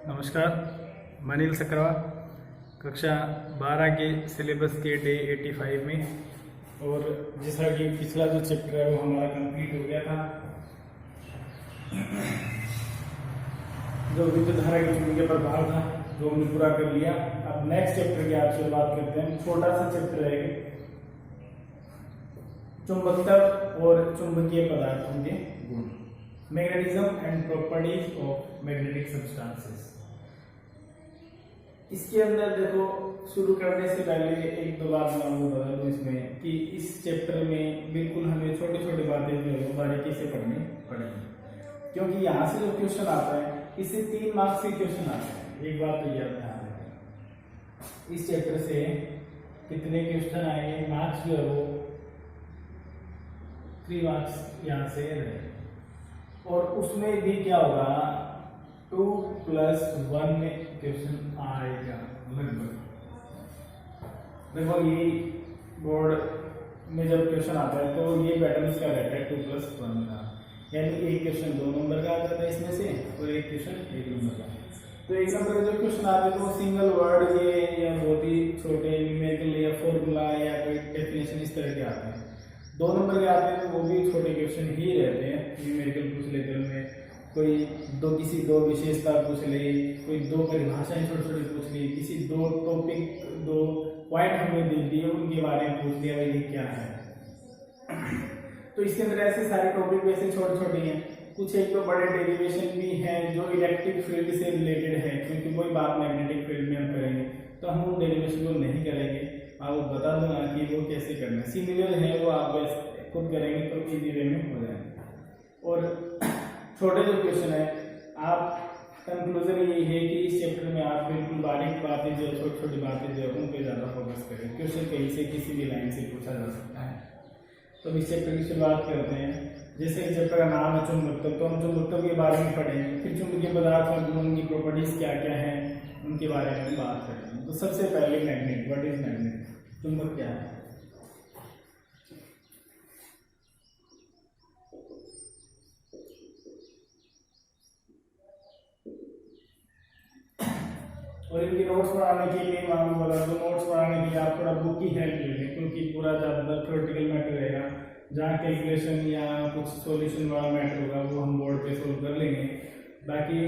नमस्कार, मैं अनिल सकरवा कक्षा 12 के सिलेबस के डे 85 में। और जैसा कि पिछला जो चैप्टर है वो हमारा कंप्लीट हो गया था, जो विद्युत धारा के चुंबकीय प्रभाव था जो हमने पूरा कर लिया। अब नेक्स्ट चैप्टर की आपसे बात करते हैं। छोटा सा चैप्टर है, चुंबकत्व और चुंबकीय पदार्थों के गुण, magnetism and properties of magnetic substances. इसके अंदर देखो, शुरू करने से पहले एक दो बात मैं आपको बता दूं इसमें कि इस चैप्टर में बिल्कुल हमें छोटी छोटी बातें जो है बारीकी से पढ़नी पड़ेगी, क्योंकि यहाँ से जो क्वेश्चन आता है इससे 3 मार्क्स के क्वेश्चन आते हैं। एक बात तो याद ध्यान रखें, इस चैप्टर से कितने क्वेश्चन आएंगे, मार्क्स जो है वो 3 मार्क्स यहाँ से रहे। और उसमें भी क्या होगा, 2+1 में क्वेश्चन आएगा लगभग। यही बोर्ड में जब क्वेश्चन आता है तो ये पैटर्न इसका रहता है 2+1 का, यानी एक क्वेश्चन 2 नंबर का आ जाता है इसमें से और एक क्वेश्चन 1 नंबर का। तो 1 नंबर का जो क्वेश्चन आते हैं तो सिंगल वर्ड ये या बहुत ही छोटे न्यूमेरिकल या फॉर्मूला या कोई डेफिनेशन इस तरह के आते हैं। 2 नंबर के आते हैं तो वो भी छोटे क्वेश्चन ही रहते हैं, न्यूमेरिकल पूछ लेते हैं, उनमें कोई किसी दो विशेषता पूछ ली, कोई 2 परिभाषाएं छोटी छोटी पूछ ली, किसी 2 टॉपिक 2 पॉइंट हमें दे दिए उनके बारे में पूछ लिया ये क्या है। तो इसके अंदर ऐसे सारे टॉपिक वैसे छोटे छोटे हैं, कुछ एक तो बड़े डेरिवेशन भी हैं जो इलेक्ट्रिक फील्ड से रिलेटेड है, क्योंकि वही बात मैग्नेटिक फील्ड में हम करेंगे तो हम उन डेरिवेशन को नहीं करेंगे। आपको बता दूंगा कि वो कैसे करना है, सिमिलर है वो आप खुद करेंगे तो इजी वे में हो जाएगा। और छोटे जो क्वेश्चन है, आप कंक्लूजन यही है कि इस चैप्टर में आप बिल्कुल बारीक बातें जो छोटी छोटी बातें जो है उन पे ज्यादा फोकस करें। क्वेश्चन कहीं से किसी भी लाइन से पूछा जा सकता है। तो इस चैप्टर की शुरुआत करते हैं। जैसे इस चैप्टर का नाम है चुंबकत्व, तो हम चुंबकत्व के बारे में पढ़ेंगे, फिर चुंबकीय पदार्थ और गुण, उनकी प्रॉपर्टीज क्या क्या है उनके बारे में बात करेंगे। तो सबसे पहले मैग्नेट, व्हाट इज मैग्नेट, चुंबक क्या है। और इनके नोट्स बनाने के लिए मैं आपको बता दूं, नोट्स बनाने के लिए आप थोड़ा बुक की हेल्प ले लें, क्योंकि पूरा ज़्यादातर थ्योरेटिकल मैटर रहेगा। जहाँ कैलकुलेशन या कुछ सॉल्यूशन वाला मैटर होगा वो हम बोर्ड पे सोल्व कर लेंगे। बाकी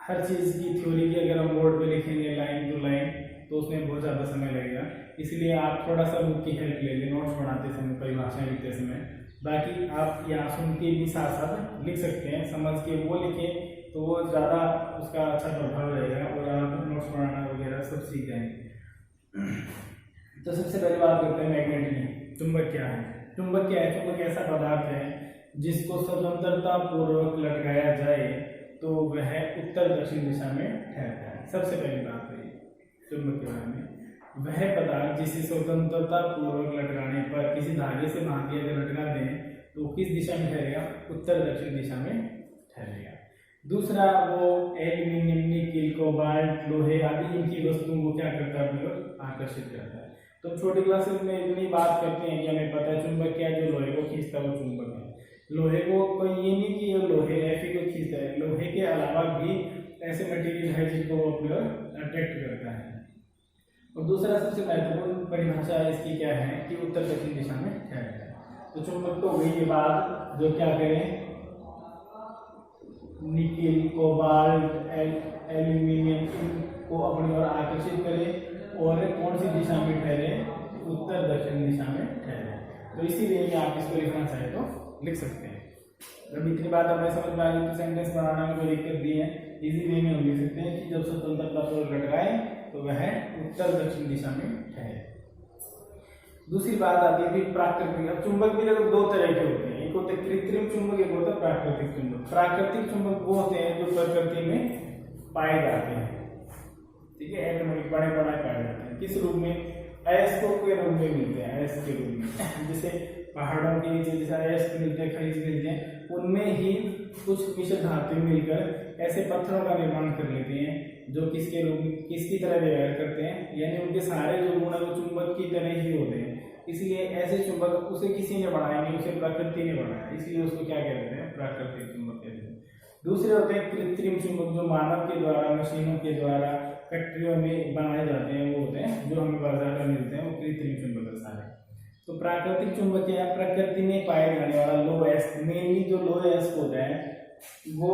हर चीज़ की थ्योरी की अगर हम बोर्ड पे लिखेंगे लाइन टू लाइन तो उसमें बहुत ज़्यादा समय लगेगा, इसलिए आप थोड़ा सा बुक की हेल्प ले लें नोट्स बनाते समय, परिभाषाएं लिखते समय। बाकी आप यहाँ सुन के भी साथ साथ लिख सकते हैं, समझ के वो लिखें तो वो ज़्यादा उसका अच्छा प्रभाव रहेगा और आप नोट्स बनाना वगैरह सब सीख जाएंगे। तो सबसे पहले बात करते हैं मैग्नेट की। चुंबक क्या है, चुंबक क्या है, चुंबक ऐसा पदार्थ है जिसको स्वतंत्रता पूर्वक लटकाया जाए तो वह उत्तर दक्षिण दिशा में ठहरता है। सबसे पहली बात है चुंबक के बारे में, वह पदार्थ जिसे स्वतंत्रता पूर्वक लटकाने पर किसी धागे से बांध के अगर लटका दें तो किस दिशा में ठहरेगा, उत्तर दक्षिण दिशा में ठहरेगा। दूसरा, वो एल्यूमिनियम, निकेल, कोबाल्ट, लोहे आदि इनकी वस्तुओं को क्या करता है, अपनी ओर आकर्षित करता है। तो छोटी क्लासेस में इतनी बात करते हैं कि हमें पता है चुंबक क्या है, जो लोहे को खींचता है वो चुंबक है। लोहे को कोई ये नहीं कि ये लोहे ऐसे को खींचता है, लोहे के अलावा भी ऐसे मटेरियल है जिनको वो अपनी ओर अट्रैक्ट करता है। और दूसरा सबसे महत्वपूर्ण परिभाषा इसकी क्या है कि उत्तर दक्षिण दिशा में ठहरता है। तो चुंबक तो वही के बाद जो क्या करें, निकेल, कोबाल्ट, एल्यूमिनियम को अपनी ओर आकर्षित करें और कौन सी दिशा में ठहरे, उत्तर दक्षिण दिशा में ठहरे। तो इसीलिए आप इसको लिखना चाहे तो लिख सकते हैं। जब इतनी बात हमें समझ में आ गई तो सेंटेंस बनाना में कोई दिक्कत नहीं है, इजी वे में हम लिख सकते हैं कि जब स्वतंत्रता पूर्वक लटकाए तो वह उत्तर दक्षिण दिशा में ठहरे। दूसरी बात आती है कि प्राकृतिक। अब चुंबक भी देखो 2 तरह के होते हैं, एक होते हैं कृत्रिम चुंबक, एक होता है प्राकृतिक चुंबक। प्राकृतिक चुंबक वो होते हैं जो प्रकृति में पाए जाते हैं, ठीक है, एटॉमिक बड़े बड़े पाए जाते हैं। किस रूप में, अयस्कों के रूप में मिलते हैं, अयस्क के रूप में। जैसे पहाड़ों के नीचे जैसे अयस्क मिलते हैं, खनिज मिलते हैं, उनमें ही कुछ मिश्र धातु मिलकर ऐसे पत्थरों का निर्माण कर लेते हैं जो किसके रूप में, किसकी तरह व्यवहार करते हैं, यानी उनके सारे जो गुण है वो चुंबक की तरह ही होते हैं। इसलिए ऐसे चुंबक उसे किसी ने बनाया नहीं, उसे प्रकृति ने बनाया, इसलिए उसको क्या कहते हैं, प्राकृतिक चुंबक कहते हैं। दूसरे होते हैं कृत्रिम चुंबक, जो मानव के द्वारा, मशीनों के द्वारा फैक्ट्रियों में बनाए जाते हैं, वो होते हैं जो हमें बाजार में मिलते हैं, वो कृत्रिम चुंबक है सारे। तो प्राकृतिक चुंबक क्या है? प्रकृति में पाए जाने वाला लोएस्ट, मेनली जो लोएस्ट होता है वो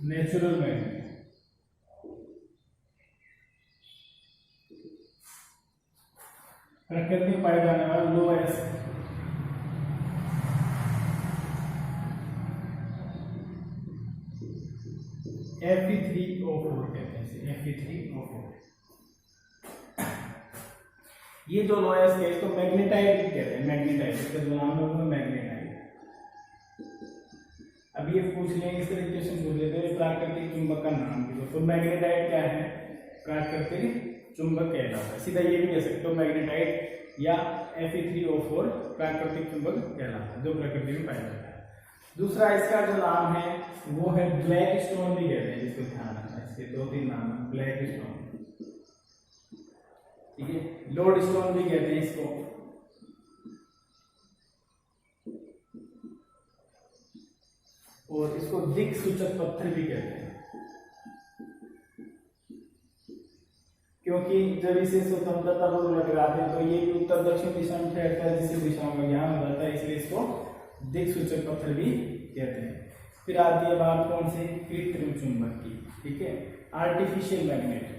नेचुरल मैग्नेट, प्रकृति में पाए जाने वाला लोएस्ट Fe3O4 कहते हैं इसे, Fe3O4। ये जो लोएस्ट है इसको मैग्नेटाइट भी कहते हैं, मैग्नेटाइट, इसका जो नाम है वो मैग्नेटाइट। अब ये पूछ लेंगे, इस तरीके से पूछ लेते हैं प्राकृतिक चुंबक का नाम भी, तो मैग्नेटाइट क्या है? प्राकृतिक चुंबक कहलाता है। सीधा ये भी कह सकते हो मैग्नेटाइट या Fe3O4 प्राकृतिक चुंबक कहलाता है, जो प्रकृति में पाया जाता है। दूसरा इसका जो नाम है वो है ब्लैक स्टोन भी कहते हैं, जिसको ध्यान रखना, इसके 2-3 नाम है। ब्लैक स्टोन, ठीक है, लोड स्टोन भी कहते हैं इसको, और इसको दिक्सूचक पत्थर भी कहते हैं, क्योंकि जब इसे स्वतंत्रता को लगाते हैं तो ये भी उत्तर दक्षिण दिशा में ठहरता है, जिस दिशा में ज्ञान हो जाता है, इसलिए इसको दिक्सूचक पत्थर भी कहते हैं। फिर आती है बात कौन सी? कृत्रिम चुंबक की, ठीक है, आर्टिफिशियल मैग्नेट।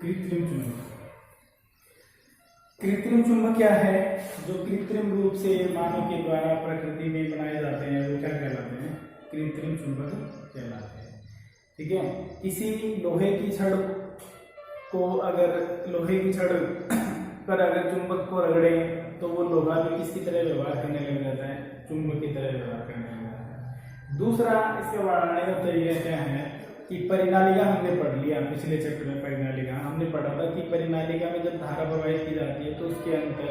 कृत्रिम चुंबक, कृत्रिम चुंबक क्या है? जो कृत्रिम रूप से मानव के द्वारा प्रकृति में बनाए जाते हैं, वो क्या कहलाते हैं? कृत्रिम चुंबक कहलाते हैं, ठीक है। किसी लोहे की छड़ को, अगर लोहे की छड़ पर अगर चुंबक को रगड़े तो वो लोहा भी किसकी तरह व्यवहार करने लग जाता है? चुंबक की तरह व्यवहार करने लग जाता है। दूसरा इसके बढ़ाने का तरीका क्या है कि परिनालिका हमने पढ़ लिया पिछले चैप्टर में। परिनालिका हमने पढ़ा था कि परिनालिका में जब धारा प्रवाहित की जाती है तो उसके अंतर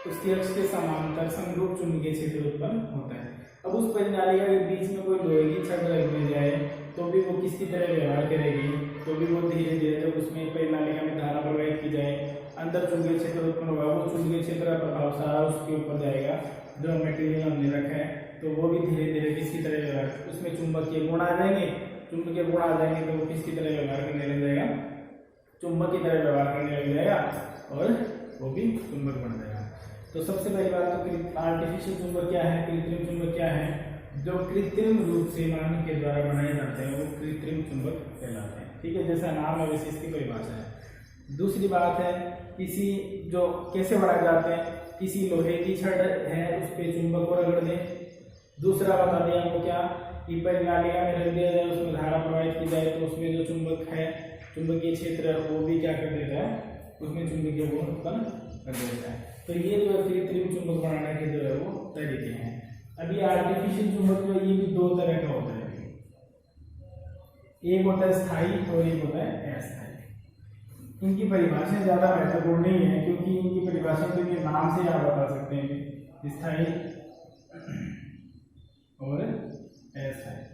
उसके अक्ष के समांतर समरूप चुंबकीय क्षेत्र उत्पन्न होता है। अब उस परिनालिका के बीच में कोई लोहे की छड़ रख दी जाए तो भी वो किसकी तरह व्यवहार करेगी? तो भी वो धीरे धीरे जब उसमें परिनालिका में धारा प्रवाहित की जाए, अंदर चुंबकीय क्षेत्र उत्पन्न होगा, वो चुंबकीय क्षेत्र का प्रभाव सारा उसके ऊपर जाएगा जो मटेरियल हमने रखा है, तो वो भी धीरे धीरे किसकी तरह व्यवहार, उसमें चुंबकीय गुण आ जाएंगे, चुंबकीय गुण आ जाएंगे तो वो किसकी तरह व्यवहार करने लग जाएगा? चुंबक की तरह व्यवहार करने लग जाएगा और वो भी चुंबक बन जाएगा। तो सबसे पहली बात तो आर्टिफिशियल चुंबक क्या है, कृत्रिम चुंबक क्या है? जो कृत्रिम रूप से मानव के द्वारा बनाए जाते हैं वो कृत्रिम चुंबक कहलाते हैं, ठीक है। जैसा नाम है वैसे इसकी परिभाषा है। दूसरी बात है किसी जो कैसे बनाए जाते हैं, किसी लोहे की छड़ है उस पर चुंबक को रगड़ दें। दूसरा बता दिया हमको क्या कि परिनालिका में रख दिया जाए, उसमें धारा प्रवाहित की जाए तो उसमें जो चुंबक है, चुंबकीय क्षेत्र वो भी क्या कर देता है, उसमें चुंबकीय गुण उत्पन्न कर देता है। तो ये जो कृत्रिम चुंबक बनाने के जो है वो तरीके हैं। अभी आर्टिफिशियल चुंबक जो है ये भी दो तरह का होता है, एक होता है स्थायी और एक होता है अस्थायी। इनकी परिभाषा ज्यादा महत्वपूर्ण नहीं है क्योंकि इनकी परिभाषा तो ये नाम से आप बता सकते हैं, स्थायी और अस्थायी।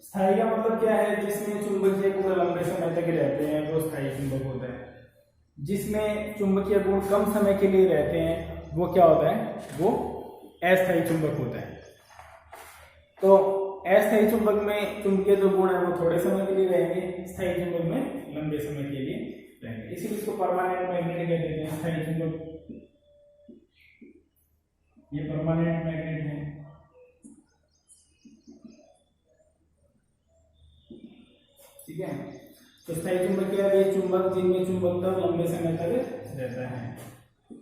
स्थायी का मतलब क्या है? जिसमें चुंबकीय गुण लंबे समय तक रहते हैं वो स्थायी चुंबक होता है। जिसमें चुंबकीय गुण कम समय के लिए रहते हैं वो क्या होता है? वो अस्थायी चुंबक होता है। तो अस्थायी चुंबक में चुंबकीय जो गुण है वो थोड़े समय के लिए रहेंगे, स्थायी चुंबक में लंबे समय के लिए रहेंगे, इसीलिए इसको परमानेंट मैग्नेट कह देते हैं। स्थायी चुंबक ये परमानेंट मैग्नेट है, ठीक है। तो स्थायी चुंबक क्या है? चुंबक जिनमें चुंबकत्व लंबे समय तक रहता है,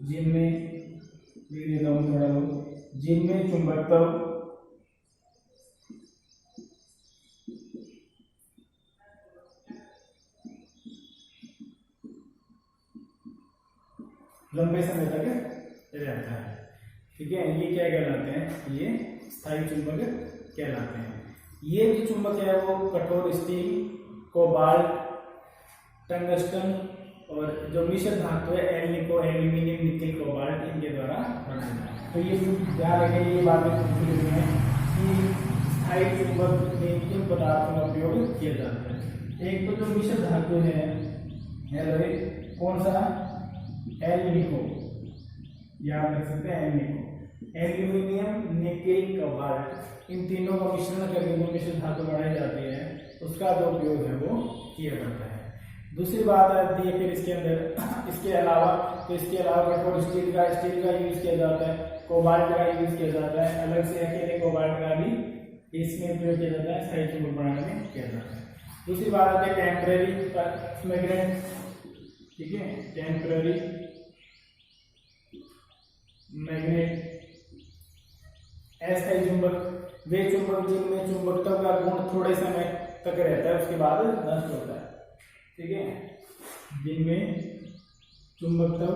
जिनमें जिनमें चुंबकत्व लंबे समय तक रहता है, ठीक है। ये क्या कहलाते हैं? ये स्थायी चुंबक कहलाते हैं। ये जो चुंबक है वो कठोर स्टील, कोबाल्ट, टंगस्टन और जो मिश्र धातु है एल्निको, एल्यूमिनियम, निकल, कोबाल्ट इनके द्वारा बनाया जाता है। तो ये ध्यान रखें, ये बातें पूछी गई हैं कि स्थायी चुंबक में किन पदार्थों का उपयोग किया जाता है। एक तो जो मिश्र धातु है कौन सा, एल्निको, याद रख सकते हैं एल्निको, एल्यूमिनियम, निकल, कोबाल्ट, इन तीनों का मिश्रण करके जो मिश्र धातु बनाई जाती है उसका जो उपयोग है वो किया जाता है। दूसरी बात आती है फिर इसके अंदर, इसके अलावा कठोर स्टील का यूज किया जाता है, कोबाल्ट का यूज किया जाता है, अलग से अकेले कोबाल्ट का भी इसमें उपयोग किया जाता है, स्थायी चुंबक बनाने में किया जाता है। दूसरी बात आती है टेम्परेरी मैग्नेट, ठीक है, टेम्परेरी मैग्नेट, अस्थायी चुंबक, वे चुंबक जिनमें चुंबकत्व का गुण थोड़े समय तक रहता है उसके बाद नष्ट होता है, ठीक है, जिनमें चुंबकत्व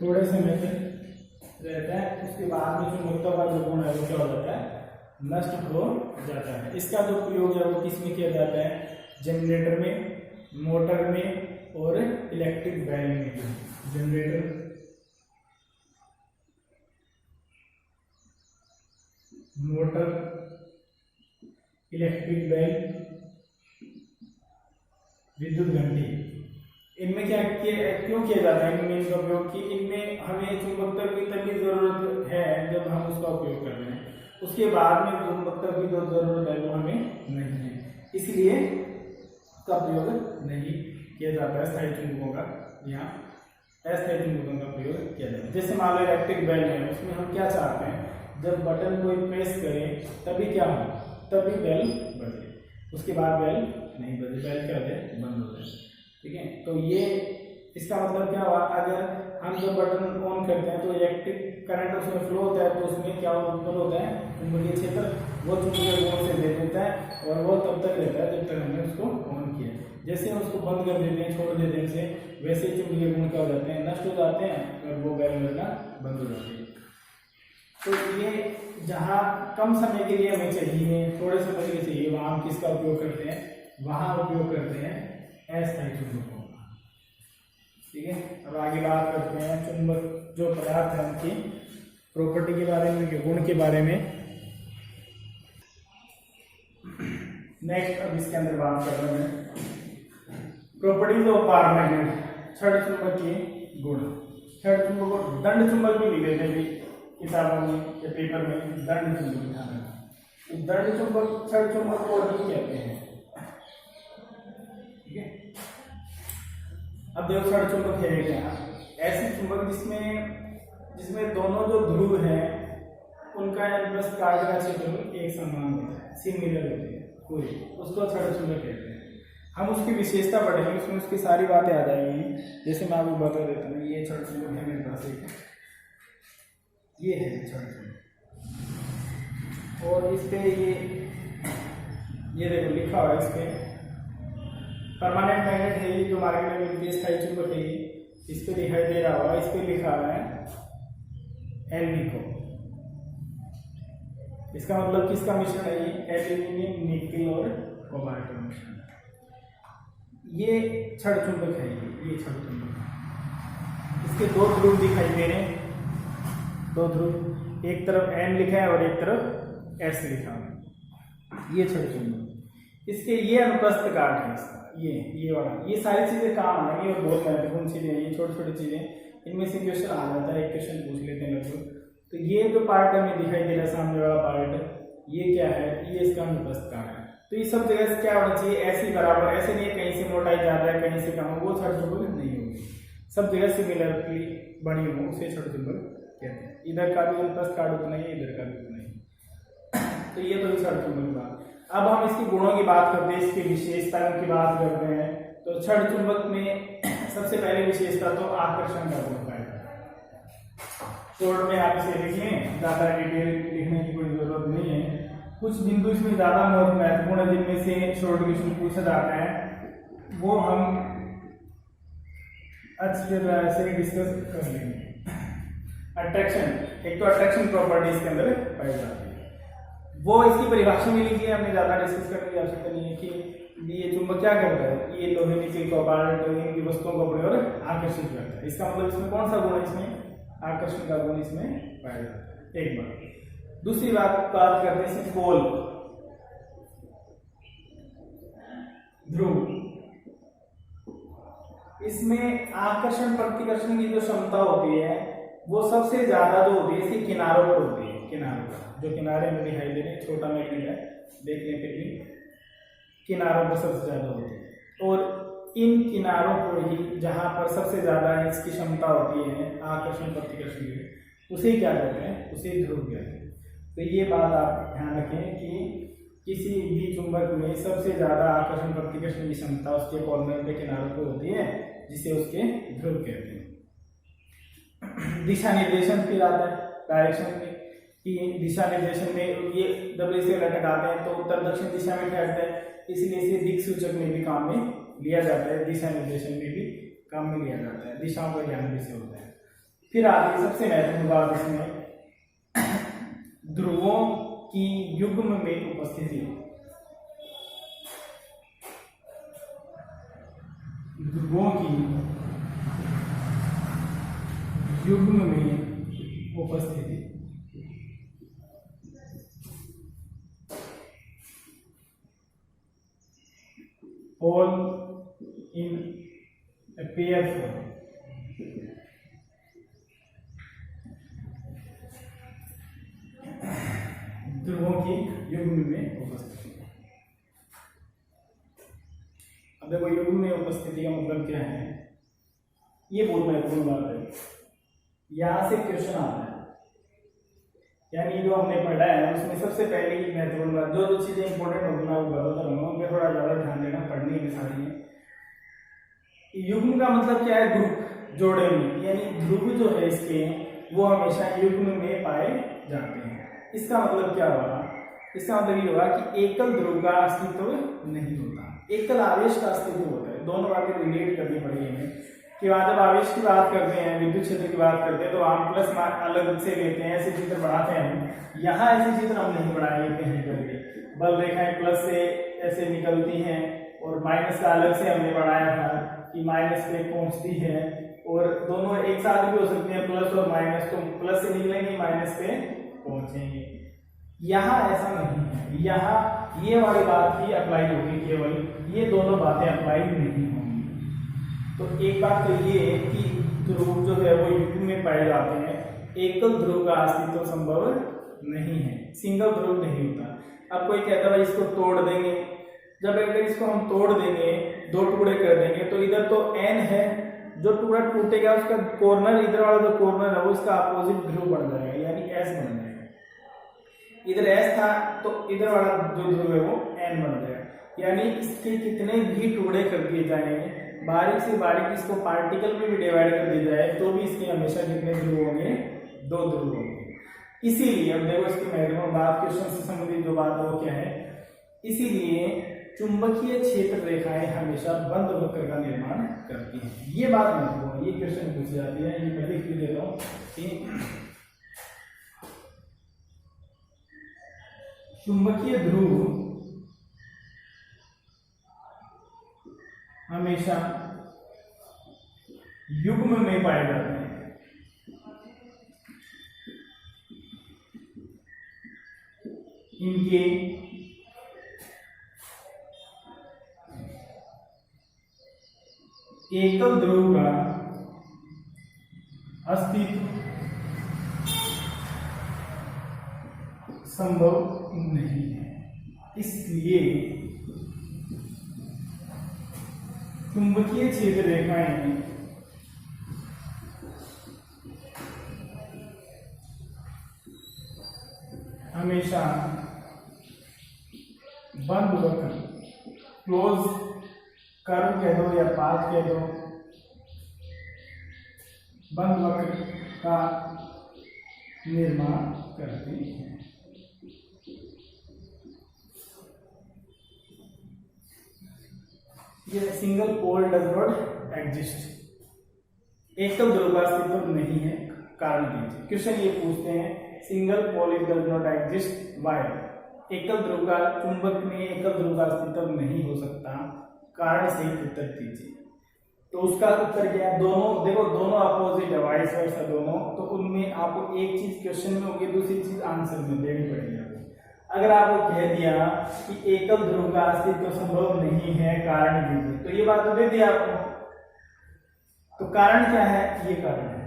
थोड़े समय तक रहता है उसके बाद में चुंबकत्व का जो गुण है वो क्या हो जाता है, नष्ट हो जाता है। इसका जो प्रयोग है वो किस में किया जाता है, जनरेटर में, मोटर में और इलेक्ट्रिक बैल में। जनरेटर, मोटर, इलेक्ट्रिक बैल, विद्युत घंटी, इनमें क्यों किया जाता है, इनमें इनका उपयोग कि इनमें हमें चुंबकत्व की तभी जरूरत है जब हम उसका उपयोग कर रहे हैं, उसके बाद में चुंबकत्व की जो जरूरत है वो हमें नहीं है, इसलिए उसका प्रयोग नहीं किया जाता है। स्थायी चुंबकों का यहाँ अस्थायी चुंबकों का प्रयोग किया जाता है। जैसे मान लो इलेक्ट्रिक बैल है, उसमें हम क्या चाहते हैं, जब बटन कोई प्रेस करें तभी क्या हो, तभी बेल बजे, उसके बाद बेल नहीं बजे, बेल क्या हो जाए, बंद हो जाए, ठीक है। तो ये इसका मतलब क्या हुआ, अगर हम जब बटन ऑन करते हैं तो इलेक्ट्रिक करंट उसमें फ्लो होता है, तो उसमें क्या उत्पन्न होता है, चुंबकीय क्षेत्र, वो चुंबकीय गुण से दे देता है और वो तब तक रहता है जब तक हमने उसको ऑन किया। जैसे हम उसको बंद कर देते हैं, छोड़ देते हैं उसे, वैसे ही चुंबकीय गुण क्या हो जाते हैं, नष्ट हो जाते हैं और वो बेल बजना बंद हो जाती है। तो ये जहाँ कम समय के लिए हमें चाहिए, थोड़े समय के लिए चाहिए, वहाँ हम किसका उपयोग करते हैं, वहाँ उपयोग करते हैं अस्थायी चुंबकों का, ठीक है। अब आगे बात करते हैं चुंबक जो पदार्थ है उनकी प्रॉपर्टी के बारे में, उनके गुण के बारे में। नेक्स्ट अब इसके अंदर बात कर रहे हैं प्रॉपर्टीज ऑफ परमैग्नेट, छड़ चुंबक के गुण। छड़ चुंबक को दंड चुंबक भी लिखे थे किताबों में या पेपर में, दंड चुंबक लिखा है। दंड चुंबक छड़ चुंबक को ही कहते हैं, ठीक है। अब देखो छड़ चुंबक है क्या, ऐसी चुंबक जिसमें दोनों जो ध्रुव हैं उनका अनुप्रस्थ काट का क्षेत्र एक समान होता है, सिमिलर होती है पूरी, उसको छड़ चुंबक कहते हैं। हम उसकी विशेषता पढ़ेंगे, उसमें उसकी सारी बातें आ जाएंगी। जैसे मैं आपको बता देता हूँ, ये छड़ चुंबक है मेरे पास एक, ये है छड़ चुंबक, और इस पे ये देखो लिखा हुआ है, इस पे परमानेंट मैग्नेट है, ये जो मार्केट में मिलती है स्थायी चुंबक है, इस पे दिखाई दे रहा होगा, इस पे लिखा हुआ है एल्निको। इसका मतलब किसका मिश्रण है, ये एल्यूमिनियम, निकल और कोबाल्ट का मिश्रण। ये छड़ चुंबक है, ये छड़ चुंबक है। इसके दो ध्रुव दिखाई दे रहे हैं, दो ध्रुव, एक तरफ N लिखा है और एक तरफ S लिखा है, ये छड़ चुंबक। इसके ये अनुप्रस्थ काट है इसका, ये वाला, ये सारी चीजें काम आएंगी और बहुत महत्वपूर्ण चीजें हैं, ये छोटी छोटी चीजें, इनमें से क्वेश्चन आ जाता है, एक क्वेश्चन पूछ लेते हैं लगभग। तो ये जो पार्ट हमें दिखाई दे रहा है सामने वाला पार्ट, ये क्या है, ये इसका अनुप्रस्थ काट है। तो ये सब जगह क्या होना चाहिए, ऐसे बराबर, ऐसे नहीं कहीं से मोटाई ज्यादा है कहीं से कम है, वो छड़ चुंबक नहीं होगी, सब जगह सिमिलरली बनी हो, उसे छड़ चुंबक कहते हैं। इधर का भी अनुप्रस्थ काट उतना ही, इधर का भी उतना ही। तो ये तो छड़ चुंबक की बात। अब हम इसके गुणों की बात करते हैं, इसकी विशेषताओं की बात करते हैं। तो छड़ चुंबक में सबसे पहले विशेषता तो आकर्षण का गुण पाएगा। शॉर्ट में आप इसे लिख लें, ज्यादा डिटेल लिखने की कोई जरूरत नहीं है। कुछ बिंदु इसमें ज्यादा महत्वपूर्ण है जिनमें से शॉर्ट क्वेश्चन पूछा जाता है, वो हम अच्छी तरह से डिस्कस कर लेंगे। अट्रैक्शन, एक तो अट्रैक्शन प्रॉपर्टी इसके अंदर पाई जाती है, वो इसकी परिभाषा में लीजिए, हमने ज्यादा डिस्कस करने की आवश्यकता नहीं है कि ये चुंबक क्या करता है, ये लोहे निकल कोबाल्ट की वस्तुओं को अपनी ओर आकर्षित करता है। इसका मतलब इसमें कौन सा गुण है, इसमें आकर्षण का गुण इसमें पाया जाता है, एक बात। दूसरी बात करते हैं पोल, ध्रुव, इसमें आकर्षण प्रतिकर्षण की जो क्षमता होती है वो सबसे ज्यादा जो होती है इसके किनारों पर होती है, किनारों पर, जो किनारे में दिखाई दे रहे हैं, छोटा मैग्नेट है, देख लें फिर भी किनारों पर सबसे ज्यादा होती है, और इन किनारों को ही जहां पर सबसे ज्यादा इसकी क्षमता होती है आकर्षण प्रतिकर्षण की, उसे क्या कहते हैं, उसे ध्रुव कहते हैं। तो ये बात आप ध्यान रखें कि किसी भी चुंबक में सबसे ज्यादा आकर्षण प्रतिकर्षण की क्षमता उसके कॉर्नर पे किनारों पे होती है, जिसे उसके ध्रुव कहते हैं। दिशा निर्देशन फिर आता है डायरेक्शन में, कि दिशा निर्देशन में ये जब इसे लटकाते हैं तो उत्तर दक्षिण दिशा में ठहरते हैं, इसलिए इसे दिक सूचक में भी काम में लिया जाता है, दिशा निर्देशन में भी काम में लिया जाता है, दिशाओं का ज्ञान भी से होता है। फिर आती है सबसे महत्वपूर्ण बात इसमें, ध्रुवों की युग्म में उपस्थिति, ध्रुवों की युग्म में उपस्थिति, all in a pair form, ध्रुवों की युग्म में उपस्थिति। अब देखो युग्म में उपस्थिति का मतलब क्या है, ये बहुत महत्वपूर्ण बात है, यहां से क्वेश्चन आता है, यानी जो हमने पढ़ा है उसमें सबसे पहली महत्वपूर्ण बात, जो चीजें इंपॉर्टेंट होगी मैं आपको बताता रहूंगा, उनके थोड़ा ज्यादा ध्यान देना, पढ़ने में सारी है। युग्म का मतलब क्या है, ग्रुप, जोड़े में, यानी ध्रुव जो है इसके वो हमेशा युग्म में पाए जाते हैं। इसका मतलब क्या हुआ, इसका मतलब ये हुआ कि एकल ध्रुव का अस्तित्व नहीं होता, एकल आवेश का अस्तित्व होता है। दोनों बातें रिलेट करनी पड़ेगी हमें, कि वहां जब आवेश की बात करते हैं, विद्युत क्षेत्र की बात करते हैं, तो हम प्लस अलग से लेते हैं, ऐसे चित्र बढ़ाते हैं हम, यहाँ ऐसे चित्र हम नहीं बढ़ाएंगे कहीं करके, बल रेखाएं प्लस से ऐसे निकलती हैं और माइनस का अलग से हमने बढ़ाया था कि माइनस पे पहुंचती है, और दोनों एक साथ भी हो सकते हैं, प्लस और माइनस, तो प्लस से निकलेंगे माइनस पे पहुंचेंगे। यहाँ ऐसा नहीं है, यहाँ ये वाली बात ही अप्लाई होगी, केवल ये दोनों बातें अप्लाई नहीं होंगी। तो एक बात तो ये है कि ध्रुव जो है वो युग्म में पाए जाते हैं, एकल ध्रुव का अस्तित्व संभव नहीं है, सिंगल ध्रुव नहीं होता। अब कोई कहता है इसको तोड़ देंगे, जब अगर इसको हम तोड़ देंगे, दो टुकड़े कर देंगे, तो इधर तो n है, जो टुकड़ा टूटेगा उसका कॉर्नर, इधर वाला जो कॉर्नर है वो इसका अपोजिट ध्रुव बन जाएगा, यानी s बन जाएगा। इधर s था तो इधर वाला जो ध्रुव है वो n बन जाएगा, यानी इसके कितने भी टुकड़े कर दिए जाएंगे, बारीक से बारीक इसको पार्टिकल में भी डिवाइड कर दिया जाए, तो भी इसके हमेशा कितने ध्रुव होंगे, दो ध्रुव होंगे। इसीलिए अब देखो इसकी महत्वपूर्ण बात, क्वेश्चन से संबंधित जो बात है वो क्या है, इसीलिए चुंबकीय क्षेत्र रेखाएं हमेशा बंद वक्र का निर्माण करती हैं। ये बात महत्वपूर्ण है, ये क्वेश्चन पूछी जाती है, ये मैं लिख देता हूं कि चुंबकीय ध्रुव हमेशा युग्म में पाए जाते हैं, इनके एकल ध्रुव का अस्तित्व संभव नहीं है। इसलिए चुंबकीय क्षेत्र रेखाएं हमेशा बंद वक्र, क्लोज कर्व कह दो या पाथ कह दो, बंद वक्र का निर्माण करते हैं। ये single pole does not exist, एकल ध्रुव का अस्तित्व नहीं है, कारण दीजिए। क्वेश्चन ये पूछते हैं single pole does not exist why, एकल ध्रुव का चुंबक में एकल ध्रुव का अस्तित्व नहीं हो सकता, कारण सही उत्तर दीजिए। तो उसका उत्तर क्या है, दोनों देखो दोनों अपोजिट है, वाइस वर्सा दोनों, तो उनमें आपको एक चीज क्वेश्चन में होगी, दूसरी चीज आंसर में देनी पड़ेगी आपको। अगर आपको कह दिया कि एकल ध्रुव का अस्तित्व संभव नहीं है, कारण दीजिए, तो ये बात तो दे दी आपको, तो कारण क्या है, ये कारण है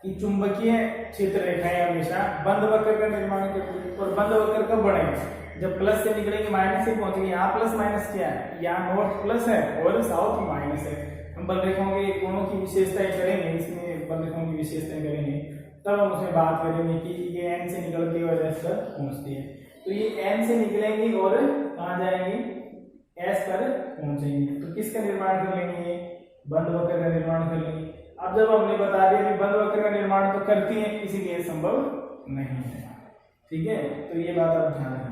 कि चुंबकीय क्षेत्र रेखाएं हमेशा बंद वक्र का निर्माण करती है, और बंद वक्र कब बढ़ेंगे, जब प्लस से निकलेंगे माइनस से पहुंचेंगे। यहाँ प्लस माइनस क्या है, यहाँ नॉर्थ प्लस है और साउथ माइनस है। हम बल रेखाओं के कोणों की विशेषताएं करेंगे, इसमें बल रेखाओं की विशेषताएं करेंगे, तब हम उसमें बात करेंगे कि ये एन से निकलती है और एस पर पहुंचती है। तो ये एन से निकलेंगे और कहाँ जाएंगे, एस पर पहुंचेंगे। तो किसका निर्माण कर लेंगे, बंद वक्र का निर्माण कर लेंगे। अब जब हमने बता दिया कि बंद वक्र का निर्माण तो करती है, इसीलिए संभव नहीं है, ठीक है। तो ये बात आप ध्यान रखना।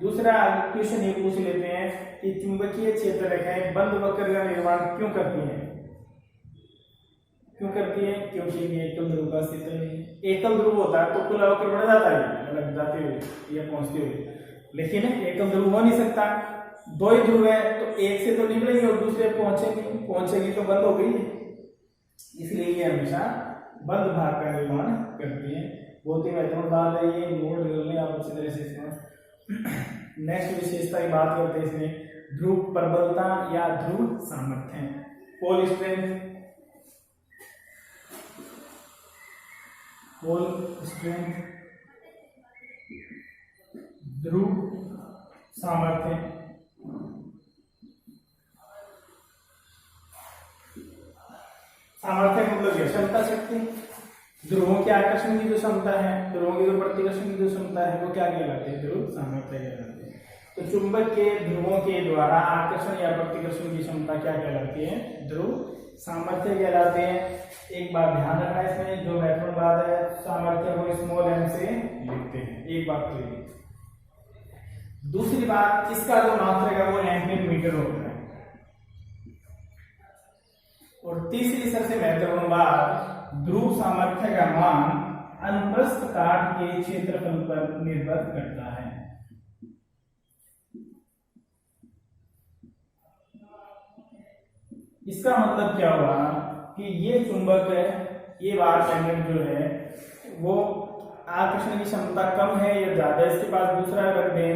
दूसरा क्वेश्चन ये पूछ लेते हैं कि चुंबकीय क्षेत्र रेखाएं बंद वक्र का निर्माण क्यों करती हैं, क्यों करती है, क्योंकि ये एकल ध्रुव का अस्तित्व नहीं है। एकल ध्रुव होता है तो खुला वक्र बढ़ जाता है, मतलब जाते हुए या पहुंचते हुए, लेकिन एकल ध्रुव हो नहीं सकता। दो ही ध्रुव है तो एक से तो निकलेंगे और दूसरे पहुंचेगी तो बंद हो गई, इसलिए ये हमेशा बंद भाग का निर्माण करती है। बहुत ही महत्वपूर्ण बात है ये, नोट कर लें आप अच्छी तरह से इसमें। नेक्स्ट विशेषता की बात करते हैं इसमें, ध्रुव प्रबलता या ध्रुव सामर्थ्य। पोल स्ट्रेंथ, पोल स्ट्रेंथ, ध्रुव सामर्थ्य। सामर्थ्य मतलब क्षमता, शक्ति। ध्रुवों के आकर्षण की जो क्षमता है, ध्रुवों की जो प्रतिकर्षण की जो क्षमता है, वो क्या कहलाती है, ध्रुव सामर्थ्य कहलाती है। तो चुंबक के ध्रुवों के द्वारा आकर्षण या प्रतिकर्षण की क्षमता क्या कहलाती है, ध्रुव सामर्थ्य कहलाते हैं। एक बात ध्यान रखना इसमें, जो महत्वपूर्ण बात है, सामर्थ्य को स्मॉल एम से लिखते हैं, एक बात तो ये। दूसरी बात, इसका जो मात्रक है वो एम्पीयर मीटर होता है। और तीसरी सबसे महत्वपूर्ण बात, ध्रुव सामर्थ्य का मान अनुप्रस्थ काट के क्षेत्रफल पर निर्भर करता है। इसका मतलब क्या हुआ कि ये चुंबक है, ये बार मैग्नेट जो है वो आकर्षण की क्षमता कम है या ज्यादा, इसके पास दूसरा रख दें,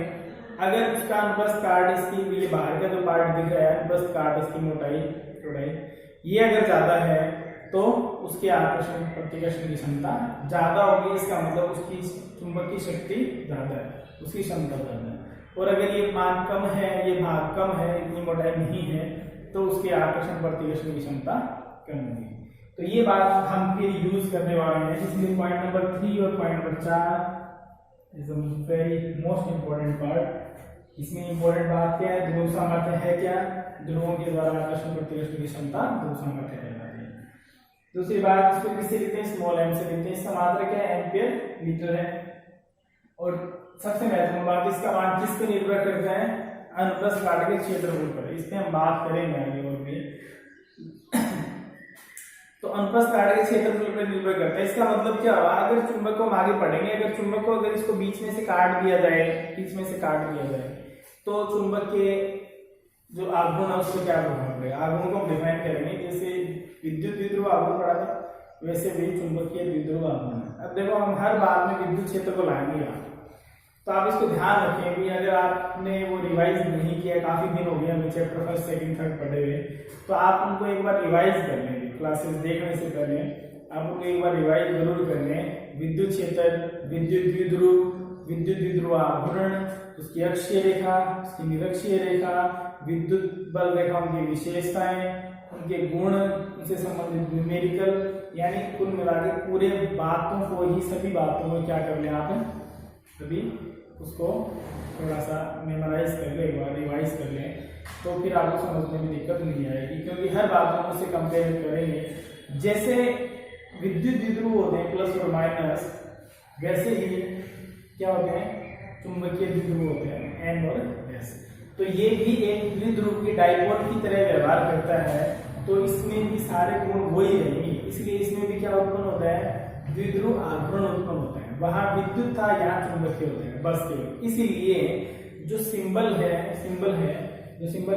अगर उसका अनुप्रस्थ काट, इसकी ये बाहर का जो पार्ट दिख रहा है, अनुप्रस्थ काट, इसकी मोटाई चौड़ाई ये अगर ज्यादा है तो उसके आकर्षण प्रतिकर्षण की क्षमता ज्यादा होगी, इसका मतलब उसकी चुंबक की शक्ति ज्यादा है, उसकी क्षमता ज्यादा है। और अगर ये मान कम है, ये भाग कम है, इतनी मोटाई नहीं है, तो उसके आकर्षण प्रतिकर्षण की क्षमता कम होगी। तो ये बात हम फिर यूज करने वाले हैं, इसलिए पॉइंट नंबर 3 और point number 4 is very most important part. इसमें इंपॉर्टेंट बात क्या है, ध्रुव सामर्थ्य है क्या, ध्रुवों के द्वारा आकर्षण प्रतिकर्षण की क्षमता ध्रुव सामर्थ्य कहलाती है। दूसरी बात, इसको किससे लिखते हैं, स्मॉल एम से लिखते हैं, इसका मात्रक क्या है, एम्पीयर मीटर है। और सबसे महत्वपूर्ण बात, इसका मान किस पे निर्भर करता है, अनुप्रस्थ काट के क्षेत्रफल पर। इस पे हम बात करेंगे आगे और भी। तो अनुप्रस्थ काट के क्षेत्रफल पर निर्भर करता है। इसका मतलब क्या हुआ, अगर चुंबक को हम आगे पढ़ेंगे, अगर चुंबक को अगर इसको बीच में से काट दिया जाए, बीच में से काट दिया जाए, तो चुंबक के जो आघूर्ण है उसको क्या प्रभाव पड़ेगा, आघूर्ण को हम डिफाइन करेंगे। जैसे विद्युत द्विध्रुव आघूर्ण पढ़ा था, वैसे भी चुंबकीय द्विध्रुव आघूर्ण है। अब देखो हम हर बात में विद्युत क्षेत्र को लाएंगे, तो आप इसको ध्यान रखें कि अगर आपने वो रिवाइज नहीं किया, काफी दिन हो गए हमें चैप्टर फर्स्ट सेकंड थर्ड पढ़े हुए, तो आप उनको एक बार रिवाइज कर लेंगे, क्लासेस देखने से पहले आप उनको एक बार रिवाइज जरूर कर लें। विद्युत क्षेत्र, विद्युत द्विध्रुव आघूर्ण, उसकी अक्षीय रेखा, उसकी निरक्षीय रेखा, विद्युत बल रेखाओं की विशेषताएं, उनके गुण, उनसे संबंधित न्यूमेरिकल, यानी कुल मिला के पूरे बातों को ही, सभी बातों को क्या कर लें आप, कभी उसको थोड़ा सा मेमोराइज कर ले, एक बार रिवाइज कर लें, तो फिर आपको समझने में दिक्कत नहीं आएगी। क्योंकि हर बातों से कंपेयर करेंगे, जैसे विद्युत द्विध्रुव होते हैं प्लस और माइनस, वैसे ही क्या होते हैं, चुंबकीय द्विध्रुव होते हैं एन और एस। तो ये भी एक द्विध्रुव की डाइपोल की तरह व्यवहार करता है। तो इसमें भी सारे कोण वही रहेंगे, इसलिए इसमें भी क्या उत्पन्न होता है, द्विध्रुव आघूर्ण उत्पन्न होता है। वहां विद्युत था, यहाँ चुंबकीय होता है, बस केवल इसीलिए जो सिंबल है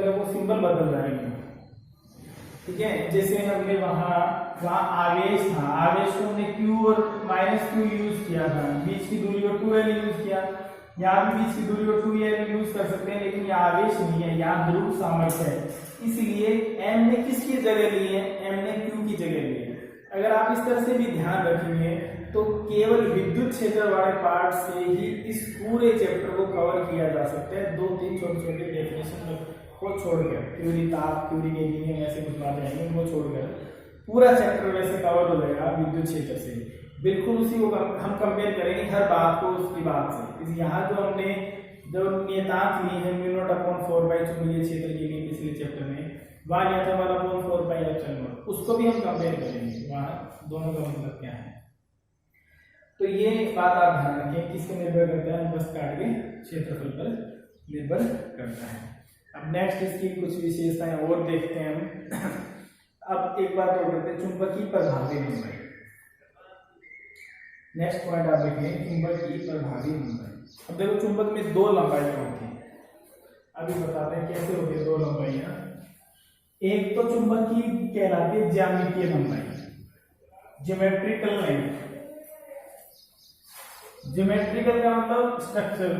वो सिंबल बदल जाएंगे। ठीक है, जैसे हमने वहां आवेश था, आवेश को हमने Q और -Q यूज किया था, बीच की दूरी और 2L यूज किया, यहाँ भी बीच की दूरी और 2L यूज कर सकते हैं, लेकिन यहाँ आवेश नहीं है, यहाँ ध्रुव सामर्थ्य है, इसलिए M ने किसकी जगह ली है, M ने Q की जगह ली है। अगर आप इस तरह से भी ध्यान रखेंगे तो केवल विद्युत क्षेत्र वाले पार्ट से ही इस पूरे चैप्टर को कवर किया जा सकता है, 2-3 छोटे-छोटे डेफिनेशन को छोड़कर, थ्योरी ताप, थ्योरी के लिए ऐसे कुछ बातें आएंगी, वो छोड़कर पूरा चैप्टर वैसे कवर हो जाएगा विद्युत क्षेत्र से। बिल्कुल उसी को हम कंपेयर करेंगे हर बात को उसकी बात से। यहाँ जो हमने जो नियतांक ली है μ0/4 चुंबकीय क्षेत्र के लिए पिछले चैप्टर में, वहाँ लिया था 1/4πε0, उसको भी हम कंपेयर करेंगे, वहाँ दोनों का मतलब क्या है। तो ये बात आप ध्यान रखें, किसके निर्भर करता है, बस काट के क्षेत्रफल पर निर्भर करता है। अब नेक्स्ट इसकी कुछ विशेषताएं और देखते हैं हम। अब एक बात और करते हैं, चुंबकीय प्रभावी लंबाई। नेक्स्ट पॉइंट आप देखें, चुंबकीय प्रभावी लंबाई। अब देखो चुंबक में दो लंबाइयां होती हैं, अभी बताते हैं कैसे होती है दो लंबाइयां। एक तो चुंबकीय कहलाती है ज्यामितीय लंबाई, ज्योमेट्रिकल लेंथ। ज्योमेट्रिकल का मतलब स्ट्रक्चर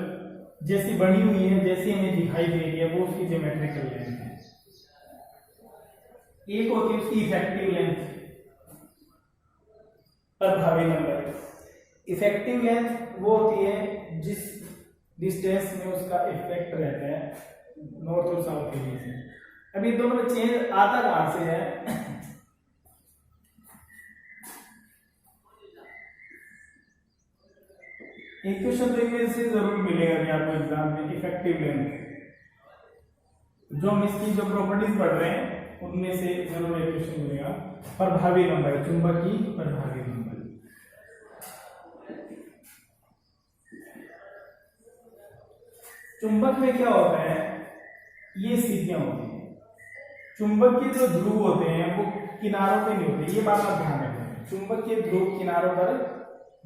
जैसी बनी हुई है, जैसी हमें दिखाई दे रही है, वो उसकी ज्योमेट्रिकल लेंथ है। एक होती है उसकी इफेक्टिव लेंथ, प्रभावी लंबाई। इफेक्टिव लेंथ वो होती है जिस डिस्टेंस में उसका इफेक्ट रहता है नॉर्थ और साउथ के बीच में। अभी दोनों में चेंज आता कहां से है, इक्वेशन देखने से जरूर मिलेगा कि आपको एग्जाम में इफेक्टिव लेंथ, जो हम इसकी जो प्रॉपर्टीज पढ़ रहे हैं उनमें से जरूर इक्वेशन मिलेगा। प्रभावी लंबाई, चुंबकीय प्रभावी लंबाई। चुंबक में क्या होता है, ये स्थितियां होती हैं, चुंबक के जो ध्रुव होते हैं वो किनारों पे नहीं होते, ये बात आप ध्यान रखें। चुंबक के ध्रुव किनारों पर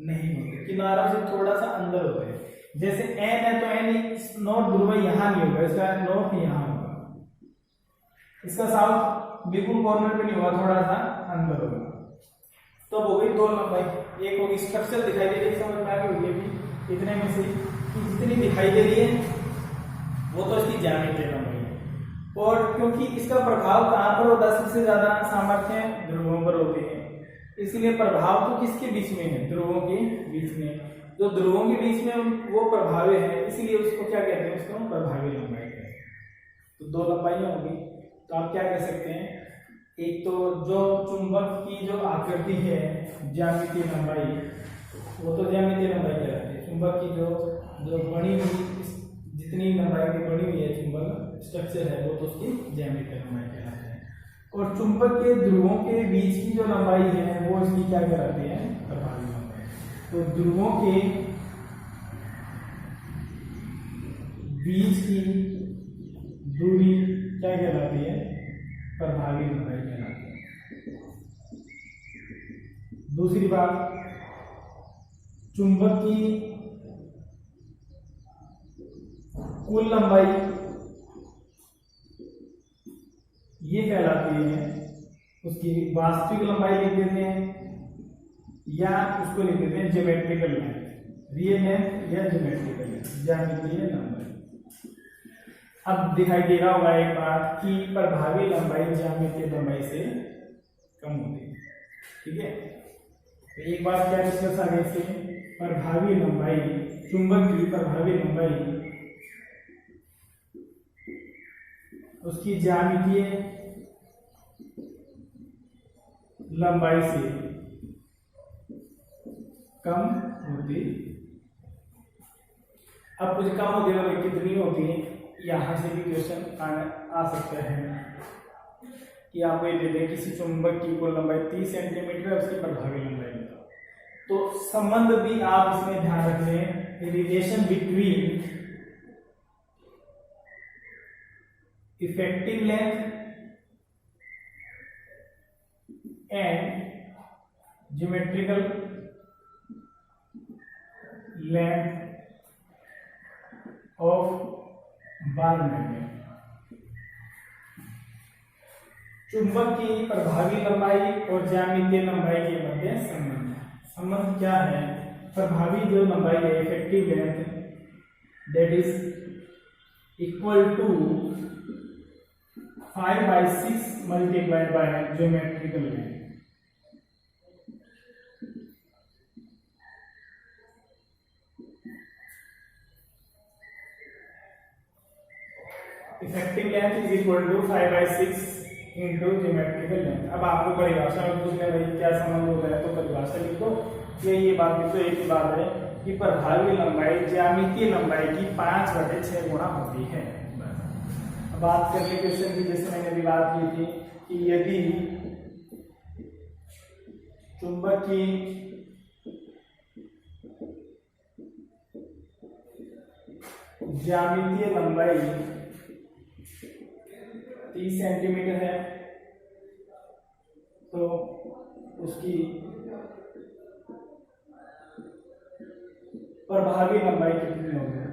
नहीं होते, किनारों से थोड़ा सा अंदर होते हैं। जैसे एन है तो एन नॉर्थ ध्रुव यहां नहीं होगा, इसका नॉर्थ यहां होगा, इसका साउथ बिल्कुल कॉर्नर पे नहीं होगा, थोड़ा सा अंदर होगा। तो हो गई दो लंबाई, एक होगी स्ट्रक्चर दिखाई दे रही है, समझ में आ गई होगी इतने में से जितनी दिखाई दे रही है वो तो इसकी ज्यामितीय लंबाई है। और क्योंकि इसका प्रभाव कहां पर होता है, सबसे ज्यादा सामर्थ्य ध्रुवों पर होते हैं, इसलिए प्रभाव तो किसके बीच में है, ध्रुवों के बीच में। जो ध्रुवों के बीच में वो प्रभावी है, इसीलिए उसको क्या कहते हैं, उसको हम प्रभावी लंबाई कहते हैं। तो दो लंबाइयां होगी, तो आप क्या कह सकते हैं, एक तो जो चुंबक की जो आकृति है ज्यामितीय लंबाई, वो तो ज्यामितीय लंबाई कहलाती है। चुंबक की जो बनी हुई जितनी लंबाई की बनी हुई है चुंबक स्ट्रक्चर है, वो तो उसकी ज्यामितीय लंबाई कहलाती है। और चुंबक के ध्रुवों के बीच की जो लंबाई है वो इसकी क्या कहलाती है, प्रभावी लंबाई। तो ध्रुवों के बीच की दूरी क्या कहलाती है, प्रभावी लंबाई कहलाती है। दूसरी बात, चुंबक की कुल लंबाई ये कहलाती है, उसकी वास्तविक लंबाई लिख देते हैं या उसको लिख देते हैं ज्योमेट्रिकल लेंथ, रियल लेंथ या ज्योमेट्रिकल लेंथ, ज्यामितीय लंबाई। अब दिखाई दे रहा होगा एक बात कि प्रभावी लंबाई ज्यामितीय लंबाई से कम होती है, ठीक है। तो एक बात क्या निष्कर्ष आ गया इससे, प्रभावी लंबाई, चुंबक की प्रभावी लंबाई उसकी ज्यामितीय लंबाई से कम होती। अब कुछ कम होती है, कितनी होती है, यहां से भी क्वेश्चन आ सकता है कि आपको ये दे दें किसी चुंबक की कुल लंबाई 30 सेंटीमीटर है, उसकी प्रभावी लंबाई बताओ। तो संबंध भी आप इसमें ध्यान रख लें, relation between effective length and geometrical length of bar magnet. चुंबक की प्रभावी लंबाई और ज्यामितीय लंबाई के मध्य संबंध। संबंध क्या है? प्रभावी जो लंबाई है, effective length, that is equal to 5/6 multiplied by geometrical length. Effective length is equal to 5/6 into geometrical length. अब आपको परिभाषा में पूछने भाई क्या संबंध होता है, तो परिभाषा लिखो। ये बात लिखो, एक ही बात है कि प्रभावी लंबाई ज्यामितीय लंबाई की 5/6 गुणा होती है। अब बात कर ले क्वेश्चन की, जैसे मैंने अभी बात की थी कि यदि चुंबक की ज्यामितीय लंबाई 30 सेंटीमीटर है, तो उसकी प्रभावी लंबाई कितनी होगी?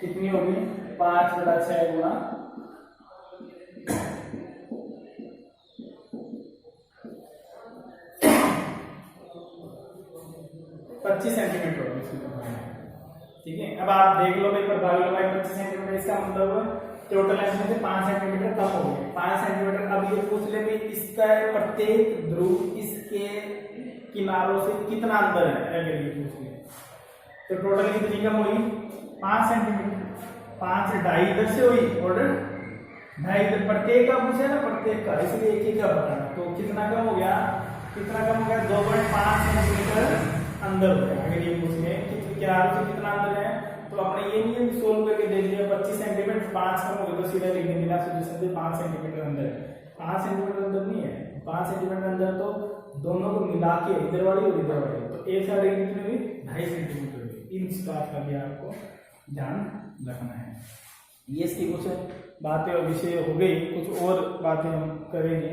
कितनी होगी? 5/6 गुणा 25 सेंटीमीटर होगी इसकी प्रभावी। ठीक है, अब आप देख लो भाई प्रभावी लंबाई 25 सेंटीमीटर, इसका मतलब टोटल लेंथ में से 5 सेंटीमीटर कम हो गए। 5 सेंटीमीटर। अब ये पूछ ले कि इसका प्रत्येक ध्रुव इसके किनारों से कितना अंदर है, अगर ये पूछ ले तो टोटल कितनी कम हुई? 5 सेंटीमीटर। 5 2.5 इधर से हुई और 2.5 इधर, प्रत्येक का पूछे ना, प्रत्येक का, इसलिए एक ही का बताना। तो कितना कम हो गया? कितना कम हो गया? 2.5 सेंटीमीटर अंदर हो गया। अगर ये पूछ ले किनारों से कितना अंदर है, तो अपने ये नियम सोल्व करके देख लिया। 25 सेंटीमीटर 5 कम हो गया, तो सीधा लिख देंगे बिना सोचे समझे 5 सेंटीमीटर अंदर है। 5 सेंटीमीटर अंदर नहीं है, 5 सेंटीमीटर अंदर तो दोनों को मिला के इधर वाली और इधर वाली, तो एक साइड कितनी हुई? 2.5 सेंटीमीटर हुई। इन बात का भी आपको ध्यान रखना है। ये इसकी कुछ बातें और विषय हो गई, कुछ और बातें हम करेंगे।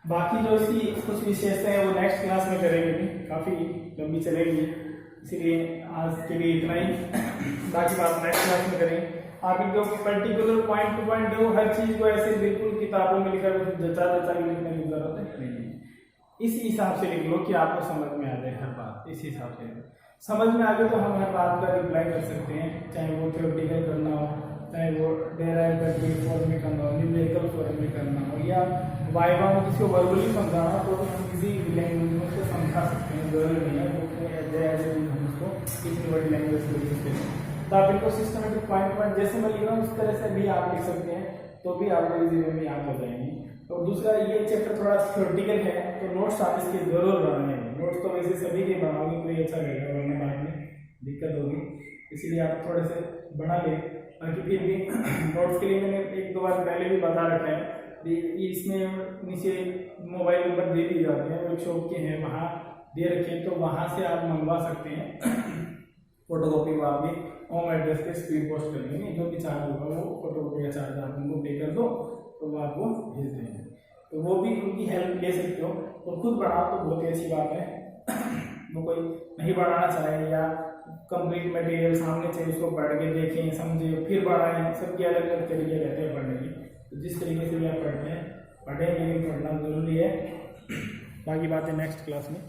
बाकी जो इसकी कुछ विशेषताएं हैं वो नेक्स्ट क्लास में करेंगे, भी काफी लंबी चलेगी, इसलिए आज के लिए इतना ही। बाकी बात नेक्स्ट क्लास में करेंगे। आप इनको पर्टिकुलर पॉइंट टू पॉइंट दो, हर चीज को ऐसे बिल्कुल किताबों में लिखा जचा जचा के लिखने की जरूरत नहीं है। इस हिसाब से लिख लो कि आपको समझ में आ जाए हर बात। इस हिसाब से समझ में आ गए तो हम हर बात का रिप्लाई कर सकते हैं, चाहे वो थ्योरेटिकल करना हो, चाहे वो डेराइव करके फॉर्म में करना हो, न्यूमेरिकल फॉर्म में करना हो, या वाइवा में किसी को वर्बली समझाना हो, तो हम इजी लैंग्वेज में उसको समझा सकते हैं। जरूरी नहीं है हम उसको इतनी बड़ी लैंग्वेज को यूज करें। तो आप इनको सिस्टमेटिक पॉइंट पॉइंट जैसे मैं लिख रहा हूँ उस तरह से भी आप लिख सकते हैं, तो भी आपको इजी वे में याद हो जाएंगे। और दूसरा, ये चैप्टर थोड़ा थ्योरेटिकल है, तो नोट्स आप इसके जरूर बनाएंगे। नोट्स तो वैसे सभी के बनाओगे तो ये अच्छा रहेगा, वरना बाद में दिक्कत होगी, इसलिए आप थोड़े से बना लें। बाकी फिर भी नोट्स के लिए मैंने 1-2 बार पहले भी बता रखा है, इसमें नीचे मोबाइल नंबर दे दी जाते हैं, वर्कशॉप के हैं वहाँ दे रखे, तो वहाँ से आप मंगवा सकते हैं फोटोकॉपी। वो आप भी होम एड्रेस पे स्पीड पोस्ट कर देंगे, जो भी चार्ज होगा वो फोटोकॉपी का चार्ज आप उनको पे कर दो, तो वो आपको भेज देंगे। तो वो भी उनकी हेल्प ले सकते हो। तो खुद बढ़ाओ तो बहुत ही अच्छी बात है। वो कोई नहीं बढ़ाना चाहे या कंप्लीट मटेरियल सामने चाहिए, उसको पढ़ के देखें, समझे, फिर बढ़ाएं, सबके अलग अलग तरीके रहते हैं पढ़ने के। तो जिस तरीके से भी आप पढ़ते हैं पढ़ें, लेकिन पढ़ना जरूरी है। बाकी बातें नेक्स्ट क्लास में